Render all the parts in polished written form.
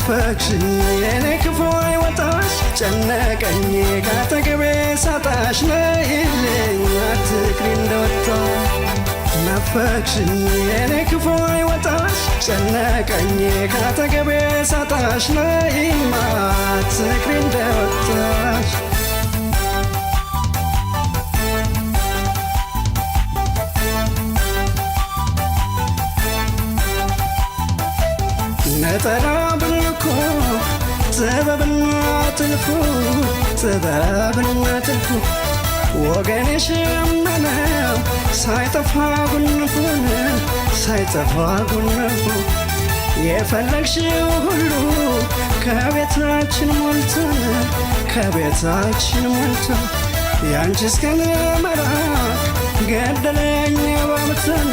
ናፈቅሽኝ የኔ ክፉ አይወጣሽ ጨነቀኝ ካጠገቤ ሳጣሽ ነይልኝ አትቅሪ እንደወጣ ናፈቅሽኝ የኔ ክፉ አይወጣሽ ጨነቀኝ ካጠገቤ ሳጣሽ ነይማ አትቅሪ እንደወጣሽ ነጠላ ብልኮ ጥበብና ጥልፉ ጥበብና ጥልፉ ወገንሽ ያመነው ሳይጠፋ ጉንፉን ሳይጠፋ ጉንፉ የፈለግሽው ሁሉ ከቤታችን ሞልቶን ከቤታችን ሞልቶ ያንቺ እስከነ መራቅ ገደለኝ ባብተን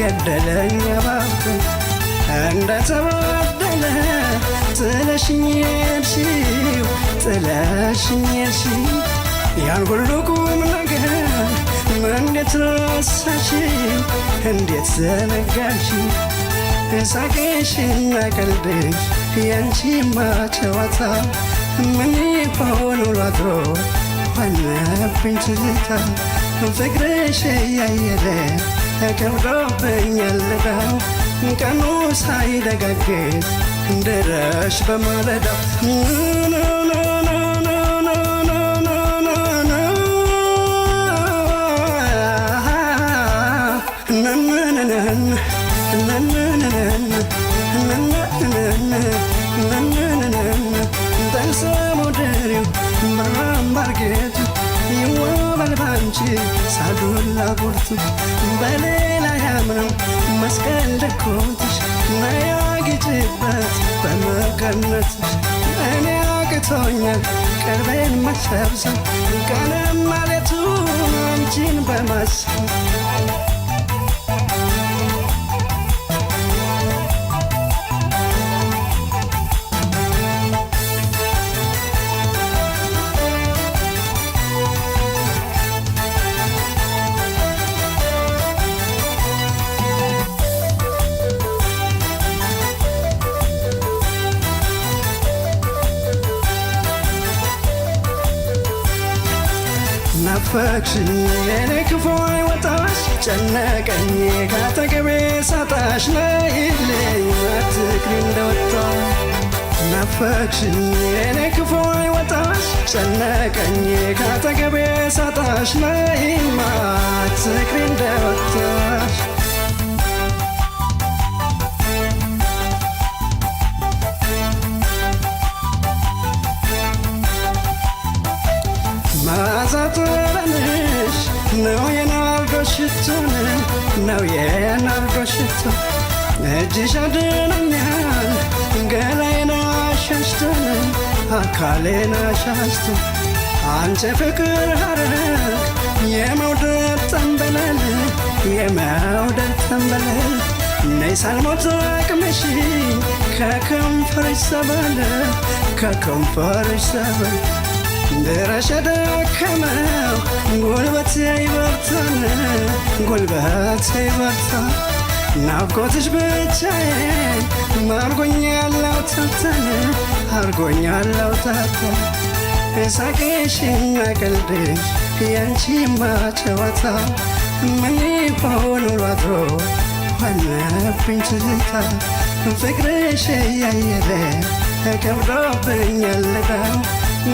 ገደለኝ ባብተን እንደተበደለ ጥለሽኝ ሄድሽው ጥለሽኝ ሄድሽው ያን ሁሉ ቁም ነገር እንዴት ረሳሽው እንዴት ዘነጋሽው ሳቅሽና ቀልድሽ ያንቺማ ጨዋታ ምን ይሆን ውሎ አድሮ ሆነብኝ ትዝታ ፍቅርሽ እያየለ ከብዶብኛል ዕዳው ቀኑ ሳይደጋግስ እንደረሽ በማለዳው ተሰሙድሪው በራምባርጌቱ ይዋበል ባንቺ ሳዱላ ቁርቱ በሌላ ያምነው መስቀል ደኮትሽ ናያጊጭበት በመቀነትሽ እኔ አቅቶኛል ቀልቤን መሰብሰብ ቀንም ማለቱ አንቺን በማሰብ ናፈቅሽኝ የኔ ክፉ አይወጣሽ ጨነቀኝ ካጠገቤ ሳጣሽ ነይልኝ አትቅሪ እንደወጣ ናፈቅሽኝ የኔ ክፉ አይወጣሽ ጨነቀኝ ካጠገቤ ሳጣሽ ነይማ አትቅሪ እንደወጣሽ ማዛጠረንሽ ነው የናርዶ ሽቶን ነው የናርዶ ሽቶ እጅሽ አድኖኛል ገላዬን አሻሽቶን አካሌን አሻሽቶ አንቺ ፍቅር ሐረግ የመውደድ ጠንበለል የመውደድ ጠንበለል ነይ ሳልሞት አቅምሽ ከከንፈርሽ ሰበል ከከንፈርሽ ሰበል ድረሽ ደከመው ጉልበቴ ይበርታን ጉልበቴ ይበርታን ናፍቆትሽ ብቻዬን አርጎኛል አውታተን አርጎኛል አውታተን ሳቅሽና ቀልድሽ ያንቺማ ጨዋታ ምን ይሆን ውሎ አድሮ ሆነብኝ ትዝታ ፍቅርሽ እያየለ ከብዶብኛል ዕዳው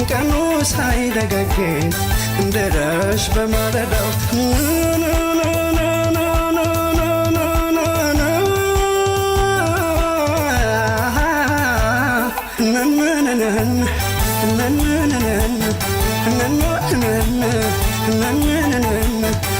ቀኑ ሳይደጋግስ እንደረሽ በማለዳው na na na na na na na na na na